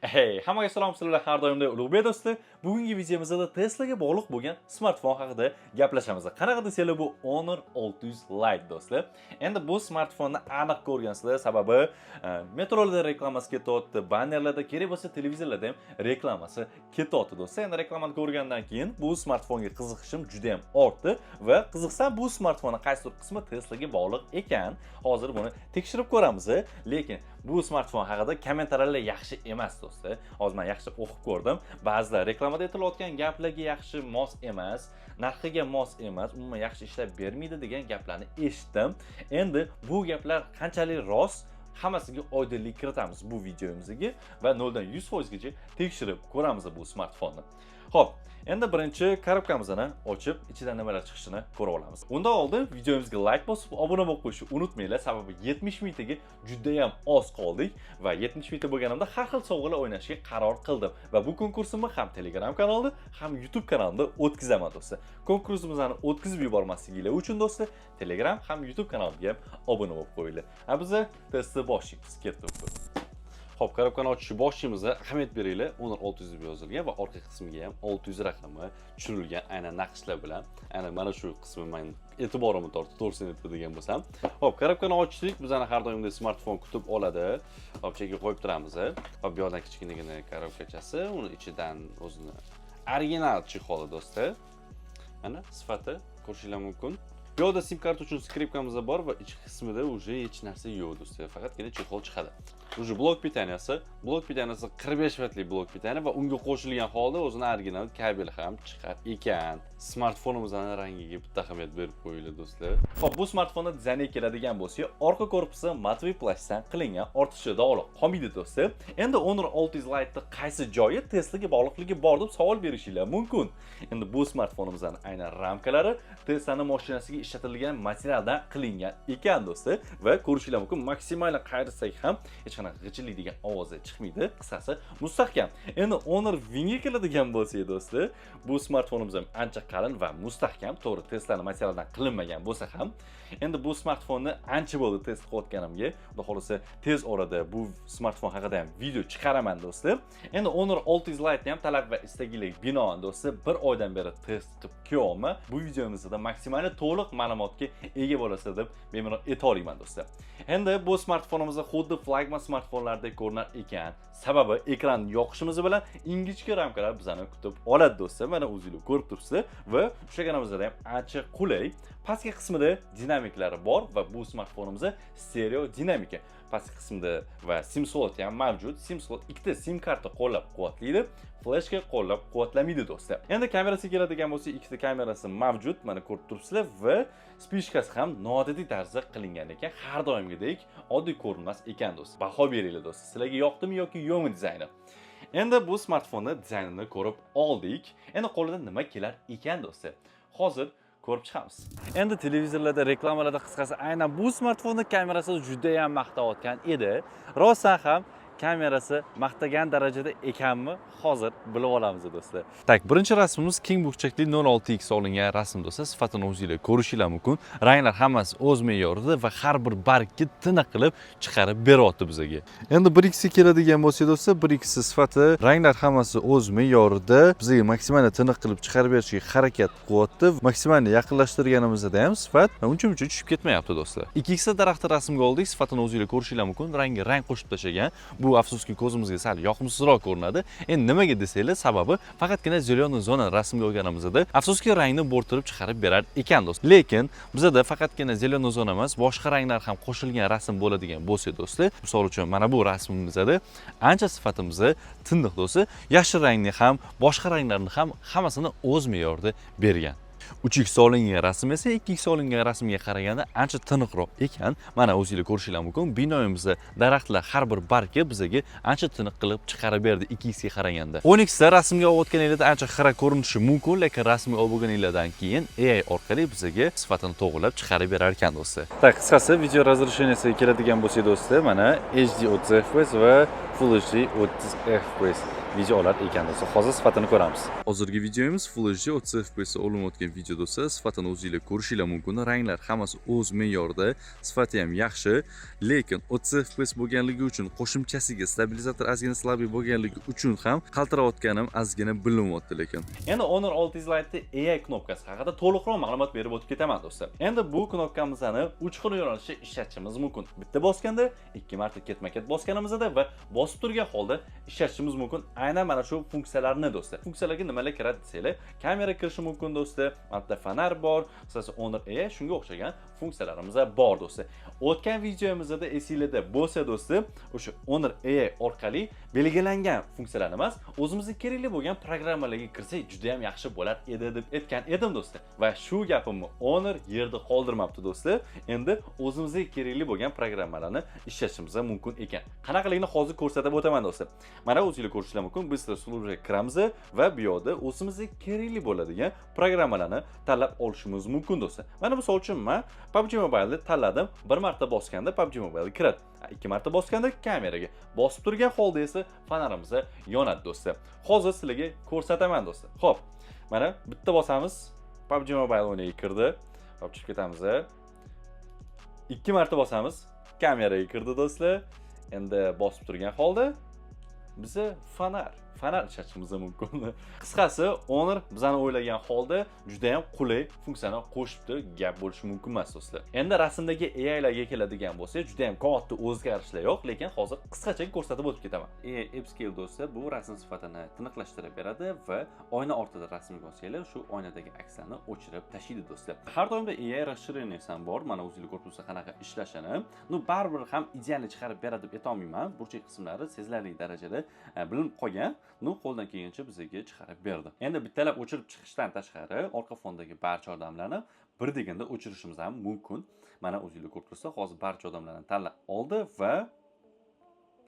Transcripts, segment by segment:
Hey, hammaga salom, sizlar har doimday Ulug'bek do'stlar. Bugungi videomizda Teslaga bog'liq bo'lgan smartfon haqida gaplashamiz. Qanaqa desanglar bu Honor 600 Lite do'stlar. Endi bu smartfonni aniq ko'rgansizlar, sababi metrolarda reklamasi ketyapti, bannerlarda, kerak bo'lsa televizorlarda ham reklamasi ketyapti do'stlar. Endi reklamani ko'rgandan keyin bu smartfonga qiziqishim juda ham ortdi va qiziqsam bu smartfonning qaysi qismi Teslaga bog'liq ekan, hozir buni tekshirib ko'ramiz. Lekin bu smartfon haqida kommentariylar yaxshi emas do'stlar. Hozir men yaxshi o'qib ko'rdim. Ba'zilar reklamada aytilayotgan gaplarga yaxshi mos emas, narxiga mos emas, umuman yaxshi ishlab bermaydi degan gaplarni eshitdim. Endi bu gaplar qanchalik rost, hammasiga oydinlik kiritamiz bu videomizga va 0 dan 100% gacha tekshirib ko'ramiz bu smartfonni. Xo'p, endi birinchi korobkamizni ochib, ichidan nimalar chiqishini ko'rib olamiz. Undan oldin videomizga like bosib, obuna bo'lib qo'yishni unutmanglar, sababi 70 mingtaga juda ham oz qoldik va 70 mingta bo'lganimda har xil sovg'alar o'ynashga qaror qildim va bu konkursimni ham Telegram kanalida, ham YouTube kanalida o'tkazaman do'stlar. Konkursimizni o'tkazib yubormasligingiz uchun do'stlar, Telegram ham YouTube kanaliga ham obuna bo'lib qo'yinglar. Ha biz testni boshlaymiz. Ketdik. Xo'p, korobkani ochishni boshlaymiz. Ahamiyat beringlar, Honor 600 deb yozilgan va orqa qismiga ham 600 raqami tushirilgan aynan naqshlar bilan. Aynan mana shu qismi men e'tiborimni tortdi, to'g'risini aytadigan bo'lsam. Xo'p, korobkani ochdik. Bizani har doimda smartfon kutib oladi. Xo'p, chekka qo'yib turamiz. Xo'p, bu yerdan kichkinagina korobkachasi, uni ichidan o'zini original chexoli do'stlar. Mana sifati ko'rishingiz mumkin. Bu yerda SIM kart uchun skripkamiz bor va ichki qismida уже hech narsa yo'q do'stlar. Faqatgina chexol chiqadi. Уже blok pitaniyasi 45 vatlik blok pitaniya va unga qo'shilgan holda o'zini original kabel ham chiqar ekan. Smartfonimizning rangiga bitta ahamiyat berib qo'yinglar do'stlar. Xo'p, bu smartfonning dizayniga keladigan bo'lsak, orqa korpusi matviy plastikdan qilingan, ortiqcha dog'liq qolmaydi do'stlar. Endi Honor 600 Lite'ning qaysi joyi Teslaga bog'liqligi bor deb savol berishinglar mumkin. Endi bu smartfonimizning aynan ramkalari Teslaning mashinasiga ishlatilgan materialdan qilingan ekan do'stlar va ko'rishingiz mumkin, maksimal qayirsak ham hech qanaqa g'ijillik degan ovozi chiqmaydi. Qisqasi mustahkam. Endi Honor Wingga keladigan bo'lsak do'stlar, bu smartfonimiz ham ancha qalin va mustahkam. To'g'ri, Teslaning materialdan qilinmagan bo'lsa ham, endi bu smartfonni ancha bo'ldi test qilayotganimga. Xudo xolasa tez orada bu smartfon haqida ham video chiqaraman do'stlar. Endi Honor 600 Lite ham talab va istaklarga binoan do'stlar 1 oydan beri test qilib kelyapman. Bu videomizda maksimal to'liq ma'lumotga ega bo'lasizlar deb bemalol aytolaman do'stlar. Endi bu smartfonimizda xuddi flagman smartfonlardek ko'rinar ekan. Sababi ekran yoqishimiz bilan ingichka ramkalar bizani kutib oladi do'stlar. Mana o'zingiz ko'rib turibsiz va ushlaganimizda ham ancha qulay. Pastki qismida dinamiklari bor va bu smartfonimizda stereo dinamika. Pastki qismida va SIM slot ham mavjud. SIM slot ikkita SIM karta qo'llab-quvvatlaydi. Flashga qo'llab-quvvatlamaydi do'stlar. Endi kamerasiga keladigan bo'lsa, ikkita kamerasi mavjud. Mana ko'rib turibsizlar va spishkasi ham noodatiy tarzda qilingan ekan. Har doimgidek oddiy ko'rinmas ekan do'stlar. Baho beringlar do'stlar. Sizlarga yoqdimi yoki yo'qmi dizayni? Endi bu smartfonning dizaynini ko'rib oldik. Endi qo'lida nima kelar ekan do'stlar? Hozir ko'rib chiqamiz. Endi televizorlarda, reklamalarda qisqasi aynan bu smartfonning kamerasi juda ham maqtayotgan edi. Rostdan ham kamerasi maqtagan darajada ekanmi? Hozir bilib olamiz do'stlar. Tak, birinchi rasmimiz keng burchakli 06x olingan rasm do'stlar. Sifatini o'zingizlar ko'rishingiz mumkin. Ranglar hammasi o'z me'yorida va har bir bargni tiniq qilib chiqarib beryapti bizga. Endi 1x ga keladigan bo'lsa do'stlar, 1x sifati, ranglar hammasi o'z me'yorida bizga maksimal tiniq qilib chiqarib berishga harakat qilyapti. Maksimal yaqinlashtirganimizda ham sifat uncha-muncha tushib ketmayapti do'stlar. 2x daraxti rasmga oldik. Sifatini o'zingizlar ko'rishingiz mumkin. Rangi rang qo'shib tashlagan. Bu afsuski ko'zimizga sal yoqimsizroq ko'rinadi. Endi nimaga desanglar, sababi faqatgina zelyoniy zona rasmga olganimizda afsuski rangni bo'rtirib chiqarib berar ekan do'stlar. Lekin bizda faqatgina zelyoniy zona emas, boshqa ranglar ham qo'shilgan rasm bo'ladigan bo'lsa do'stlar, misol uchun mana bu rasmimizda ancha sifatimiz tiniq do'stlar. Yashil rangni ham, boshqa ranglarni ham hammasini o'z me'yorida bergan. 3x olingan rasm esa 2x olingan rasmga qaraganda ancha tiniqroq ekan. Mana o'zingizlar ko'rishingiz mumkin. Binoyimizda daraxtlar har bir bargi bizga ancha tiniq qilib chiqarib berdi 2x ga qaraganda. 10x da rasmga olganingizda ancha xira ko'rinishi mumkin, lekin rasmga olganingizdan keyin AI orqali bizga sifatini to'g'rilab chiqarib berar ekan do'stlar. Tak, qisqasi video razresheniyasiga keladigan bo'lsak do'stlar, mana HD 30 fps va Full HD 30 fps videolar ekan do'stlar. Hozir sifatini ko'ramiz. Hozirgi videomiz Full HD 30 fps olinayotgan video do'stlar, sifatini o'zingizlar ko'rishinglar mumkin. Ranglar hammasi o'z me'yorida, sifati ham yaxshi, lekin 30 fps bo'lganligi uchun qo'shimchasiga stabilizator ozgina slabiy bo'lganligi uchun ham qaltirayotganim ozgina bilinyapti lekin. Endi Honor 600 Lite AI knopkasi haqida to'liqroq ma'lumot berib o'tib ketaman do'stlar. Endi bu knopkamizni 3 xil yo'nalishda ishlatishimiz mumkin. Bitta bosganda, 2 marta ketma-ket bosganimizda va bosib turgan holda ishlatishimiz mumkin. Aynan mana shu funksiyalarni do'stlar. Funksiyalarga nimalar kiradi desanglar, kamera kirishi mumkin do'stlar, albatta fonar bor, asosan Honor AI shunga o'xshagan funksiyalarimiz bor do'stlar. O'tgan videomizda esingizda bo'lsa do'stlar, o'sha Honor AI orqali belgilangan funksiyalar emas, o'zimizga kerakli bo'lgan programmalarga kirsak juda ham yaxshi bo'lar edi deb aytgan edim do'stlar. Va shu gapimni Honor yerda qoldirmabdi do'stlar. Endi o'zimizga kerakli bo'lgan programmalarni ishlatishimiz mumkin ekan. Qanaqaligini hozir ko'rsatib o'taman do'stlar. Mana o'zingizlar ko'rishingiz mumkin. Biz slujga kiramiz va bu yerda o'zimizga kerakli bo'ladigan programmalarni tanlab olishimiz mumkin do'stlar. Mana misol uchun men PUBG Mobile'ni tanladim. Bir marta bosganda PUBG Mobile kiradi. 2 marta bosganda kameraga, bosib turgan holda esa fonarimiz yonadi do'stlar. Hozir sizlarga ko'rsataman do'stlar. Xo'p, mana bitta bosamiz, PUBG Mobile o'yiniga kirdi. Hop, chiqib ketamiz. 2 marta bosamiz, kameraga kirdi do'stlar. Endi bosib turgan holda biza fonar ishlatishimiz mumkin. Qisqasi, Honor bizani o'ylagan holda juda ham qulay funksiyani qo'shibdi, gap bo'lishi mumkin emas do'stlar. Endi rasmdagi AI larga keladigan bo'lsak, juda ham katta o'zgarishlar yo'q, lekin hozir qisqacha ko'rsatib o'tib ketaman. AI Upscale do'stlar, bu rasm sifatini tiniqlashtirib beradi va oyna ortida rasmga bossangiz, shu oynadagi akslarni o'chirib tashlaydi do'stlar. Har doimda AI расширенияsi ham bor. Mana o'zingizlar ko'rib tursa qanaqa ishlashini. Baribir ham idealni chiqarib beradi deb aytolmayman. Burchak qismlari sezilarli darajada bilinib qolgan. Qo'ldan kelgancha bizga chiqarib berdi. Endi bittalab o'chirib chiqishdan tashqari, orqa fondagi barcha odamlarni bir deganda o'chirishimiz ham mumkin. Mana o'zingizlar ko'rib tursa, hozir barcha odamlarni tanlab oldi va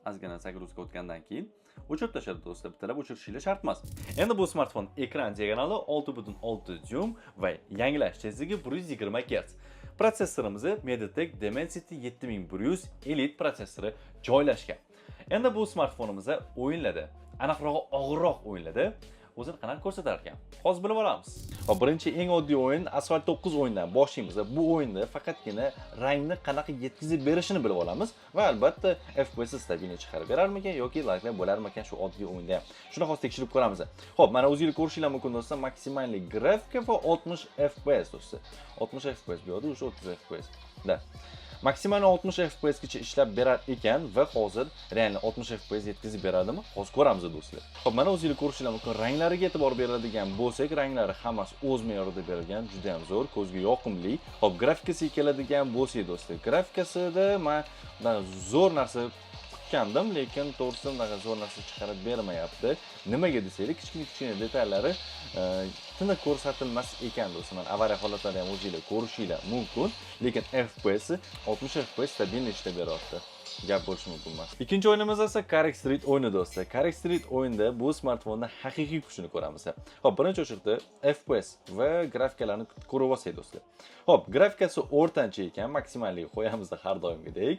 ozgina zagruzka o'tgandan keyin o'chirib tashladi do'stlar. Bittalab o'chirishingiz shart emas. Endi bu smartfon ekran diagonali 6.6 dyum va yangilash tezligi 120 Hz. Protsessorimiz MediaTek Dimensity 7100 Elite protsessori joylashgan. Endi bu smartfonimiz o'yinlarda, aniqrog'i og'irroq o'yinlarda o'zini qanaqa ko'rsatar ekan? Hozir bilib olamiz. Hop, birinchi eng oddiy o'yin Asphalt 9 o'yindan boshlaymiz. Bu o'yinda faqatgina rangni qanaqa yetkazib berishini bilib olamiz va albatta FPS stabilni chiqarib berarmikan yoki laglar bo'larmikan shu oddiy o'yinda ham. Shuni hozir tekshirib ko'ramiz. Hop, mana o'zingizlar ko'rishingiz mumkin do'stlar, maksimal grafika va 60 FPS do'stlar. 60 FPS bu yerda o'sha 30 FPS. Da. Maksimal 60 FPS gacha ishlab berar ekan va hozir real 60 FPS yetkazib beradimi? Hozir ko'ramiz do'stlar. Xo'p, mana o'zingizlar ko'rishingiz mumkin. Ranglariga e'tibor beradigan bo'lsak, ranglari hammasi o'z me'yorida berilgan, juda ham zo'r, ko'zga yoqimli. Xo'p, grafikasiga keladigan bo'lsak do'stlar, grafikasida men zo'r narsa kutgandim, lekin to'g'risi unaqa zo'r narsa chiqarib bermayapti. Nimaga desanglar, kichkina detallari tiniq ko'rsatilmas ekan do'stlar. Mana avariya holatlari ham o'zingizlar ko'rishinglar mumkin, lekin FPS 60 FPS stabilni ishlab beryapti. Gap bo'lishi mumkin emas. Ikkinchi o'yinimiz esa Carrick Street o'yini do'stlar. Carrick Street o'yinida bu smartfonning haqiqiy kuchini ko'ramiz. Xo'p, birinchi o'chirda FPS va grafikalarni ko'rib olsak do'stlar. Xo'p, grafikasi o'rtancha ekan, maksimalliga qo'yamiz har doimgidek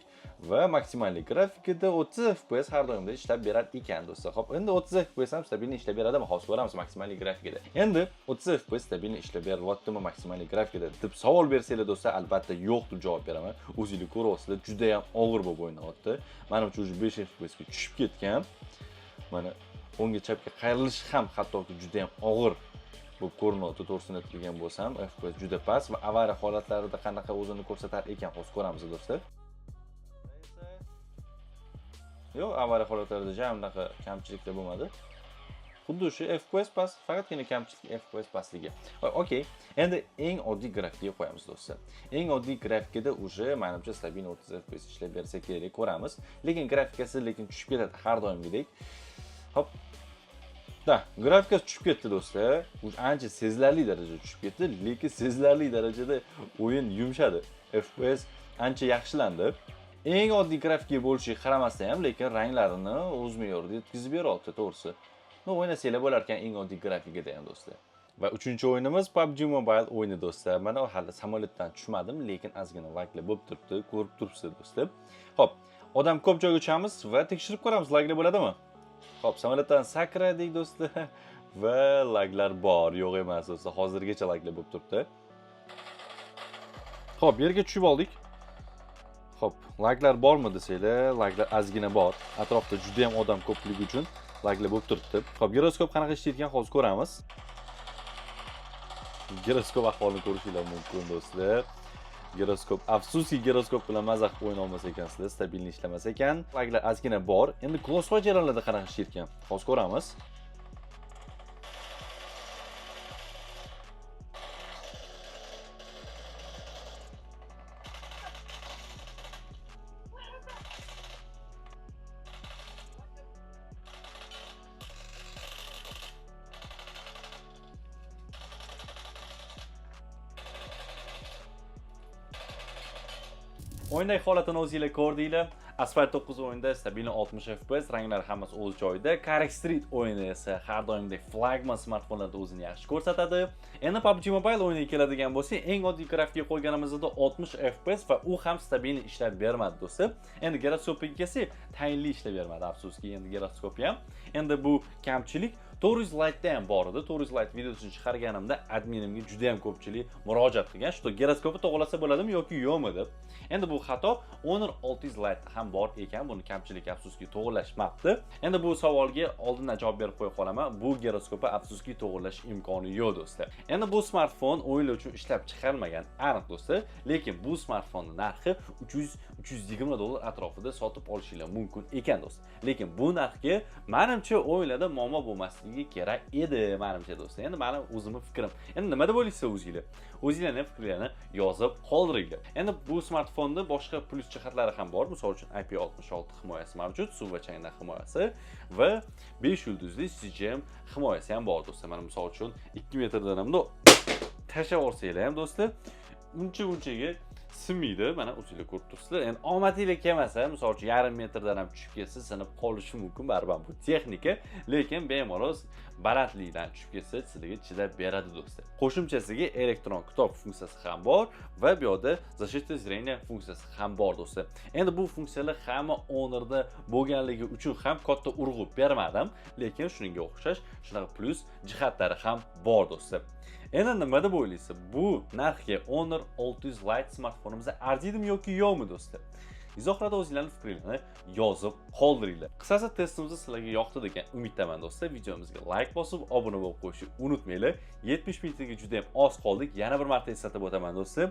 va maksimallik grafikada 30 FPS har doimda ishlab berar ekan do'stlar. Xo'p, endi 30 FPS ham stabilni ishlab beradimi? Hozir ko'ramiz maksimallik grafikada. Endi 30 FPS stabilni ishlab beryaptimi maksimallik grafikada deb savol bersanglar do'stlar, albatta yo'q deb javob beraman. O'zingizlar ko'ryapsizlar, juda ham og'ir bo'lib o'ynayapti. Manimcha o'sha 5 FPS ga tushib ketgan. Mana o'ngga chapga qayrilish ham hattoki juda ham og'ir bo'lib ko'rinadi. To'g'risini aytadigan bo'lsam, FPS juda past va avariya holatlarida qanaqa o'zini ko'rsatar ekan, hozir ko'ramiz do'stlar. Yo'q, avariya holatlarida ham unaqa kamchiliklar bo'lmadi. Xuddi shu FPS past, faqatgina kamchilik FPS pastligi. Okey. Endi eng oddiy grafikaga qo'yamiz do'stlar. Eng oddiy grafikada o'sha menimcha stabil 30 FPS ishlab bersa kerak, ko'ramiz. Lekin grafikasi tushib ketadi har doimgidek. Hop. Da, grafikasi tushib ketdi do'stlar. Ancha sezilarli darajada tushib ketdi, lekin sezilarli darajada o'yin yumshadi. FPS ancha yaxshilandi. Eng oddiy grafika bo'lishiga qaramasdan ham, lekin ranglarini o'z me'yorida yetkazib beryapti, to'g'risi. O'ynasanglar bo'lar ekan eng oddiy grafikada ham do'stlar. Va uchinchi o'yinimiz PUBG Mobile o'yini do'stlar. Mana hali samolyotdan tushmadim, lekin ozgina laglar bo'lib turibdi, ko'rib turibsiz do'stlar. Xo'p, odam ko'p joyga tushamiz va tekshirib ko'ramiz, laglar bo'ladimi? Xo'p, samolyotdan sakradik do'stlar. va laglar bor, yo'q emas bo'lsa, hozirgacha laglar bo'lib turibdi. Xo'p, yerga tushib oldik. Xo'p, laglar bormi desanglar, laglar ozgina bor. Atrofda juda ham odam ko'pligi uchun laglar bo'lib turibdi. Xo'p, giroskop qanaqa ishlayotgan hozir ko'ramiz. Giroskop ahvolini ko'rishingiz mumkin do'stlar. Giroskop, afsuski giroskop bilan maza qilib o'yna olmas ekansizlar, stabilni ishlamas ekan. Laglar ozgina bor. Endi crossfire jarayonlarda qanaqa ishlayotgan hozir ko'ramiz. O'yindagi holatini o'zingizlar ko'rdinglar. Asphalt 9 o'yinda stabilni 60 FPS, ranglar hammasi o'z joyida. Carrick Street o'yini esa har doimdek flagman smartfonlarda o'zini yaxshi ko'rsatadi. Endi PUBG Mobile o'yiniga keladigan bo'lsak, eng oddiy grafika qo'yganimizda 60 FPS va u ham stabilni ishlab bermadi do'stlar. Endi giroskopiga kelsak, tayinli ishlab bermadi afsuski. Endi giroskopi ham. Endi bu kamchilik 400 Lite'da ham bor edi. 400 Lite videosini chiqarganimda adminimga juda ham ko'pchilik murojaat qilgan, "Shu giroskopi to'g'rilasa bo'ladimi yoki yo'qmi?" deb. Endi bu xato Honor 600 Lite ham bor ekan, buni kamchilik afsuski to'g'rilashmabdi. Endi bu savolga oldindan javob berib qo'ya qolaman. Bu giroskopi afsuski to'g'rilash imkoni yo'q do'stlar. Endi bu smartfon o'yinlar uchun ishlab chiqarilmagan, aniq do'stlar, lekin bu smartfonning narxi 300-320 dollar atrofida sotib olishingiz mumkin ekan do'stlar. Lekin bu narxga menimcha o'yinlarda muammo bo'lmasligi kerak edi, menimcha do'stlar. Endi meni o'zimning fikrim. Endi nima deb o'ylaysiz o'zingizlar? O'zingizlarning fikrlarini yozib qoldiringlar. Endi bu smartfonda boshqa plus jihatlari ham bor. Misol uchun IP66 himoyasi mavjud, suv va changdan himoyasi va 5 yulduzli CGM himoyasi ham bor do'stlar. Mana misol uchun 2 metrdan ham tashlab olsanglar ham do'stlar, unchaga sinmaydi. Mana o'zingizlar ko'rib turibsizlar. Endi omadingizga kelmasa, misol uchun yarim metrdan ham tushib ketsa, sinib qolishi mumkin, baribir bu texnika, lekin bemalol balandlikdan tushib ketsa, sizlarga chidab beradi do'stlar. Qo'shimchasiga elektron kitob funksiyasi ham bor va bu yerda защита зрения funksiyasi ham bor do'stlar. Endi bu funksiyalar hamma Honor'da bo'lganligi uchun ham katta urg'u bermadim, lekin shunga o'xshash shunaqa plus jihatlari ham bor do'stlar. Endi nima deb o'ylaysiz? Bu narxga Honor 600 Lite smartfonimizda arziydimi yoki yo'qmi do'stlar? Izohlarda o'zingizlarning fikrlarini yozib qoldiringlar. Qisqasi testimiz sizlarga yoqdi degan umiddaman do'stlar. Videomizga like bosib, obuna bo'lib qo'yishni unutmanglar. 70 mingtaga juda ham oz qoldik. Yana bir marta eslatib o'taman do'stlar.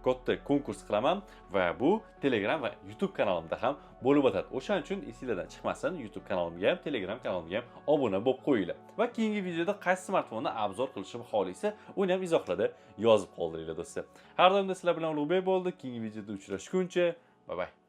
Katta konkurs qilaman va bu Telegram va YouTube kanalimda ham bo'lib o'tadi. O'shaning uchun esingizdan chiqmasin, YouTube kanalimga ham, Telegram kanalimga ham obuna bo'lib qo'yinglar. Va keyingi videoda qaysi smartfonni obzor qilishimni xohlaysa, uni ham izohlarda yozib qoldiringlar do'stlar. Har doim sizlar bilan Ulug'bek bo'ldi. Keyingi videoda uchrashguncha, bye bye.